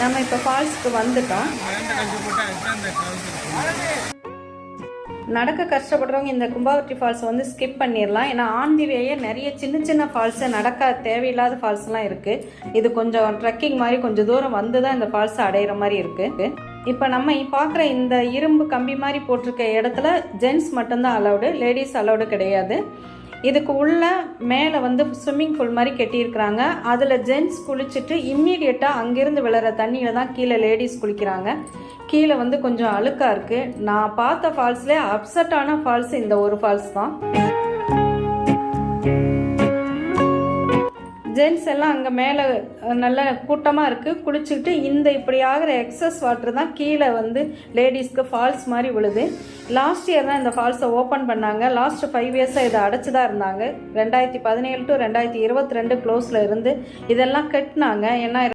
நம்ம இப்போ ஃபால்ஸுக்கு வந்துட்டோம். நடக்க கஷ்டப்படுறவங்க இந்த கும்பாவட்டி ஃபால்ஸை வந்து ஸ்கிப் பண்ணிடலாம். ஏன்னா ஆன் தி வேயே நிறைய சின்ன சின்ன ஃபால்ஸு நடக்க தேவையில்லாத ஃபால்ஸ்லாம் இருக்குது. இது கொஞ்சம் ட்ரெக்கிங் மாதிரி கொஞ்சம் தூரம் வந்து தான் இந்த ஃபால்ஸை அடையிற மாதிரி இருக்குது. இப்போ நம்ம பார்க்குற இந்த இரும்பு கம்பி மாதிரி போட்டிருக்க இடத்துல ஜென்ட்ஸ் மட்டும்தான் அலௌடு, லேடிஸ் அலௌடு கிடையாது. இதுக்கு உள்ள மேலே வந்து ஸ்விம்மிங் பூல் மாதிரி கட்டியிருக்கிறாங்க. அதில் ஜென்ட்ஸ் குளிச்சுட்டு இம்மீடியட்டாக அங்கேருந்து விழுற தண்ணியில் தான் கீழே லேடிஸ் குளிக்கிறாங்க. கீழே வந்து கொஞ்சம் அழுக்காக இருக்குது. நான் பார்த்த ஃபால்ஸ்லேயே அப்செட்டான ஃபால்ஸ் இந்த ஒரு ஃபால்ஸ் தான். ஜென்ட்ஸ் எல்லாம் அங்கே மேலே நல்ல கூட்டமாக இருக்குது, குளிச்சுக்கிட்டு இந்த இப்படி ஆகிற எக்ஸஸ் வாட்டர் தான் கீழே வந்து லேடிஸ்க்கு ஃபால்ஸ் மாதிரி விழுது. லாஸ்ட் இயர் தான் இந்த ஃபால்ஸை ஓப்பன் பண்ணாங்க. லாஸ்ட் 5 இயர்ஸாக இதை அடைச்சி தான் இருந்தாங்க. 2017 to 2022 க்ளோஸில் இருந்து இதெல்லாம் கட்டினாங்க. ஏன்னா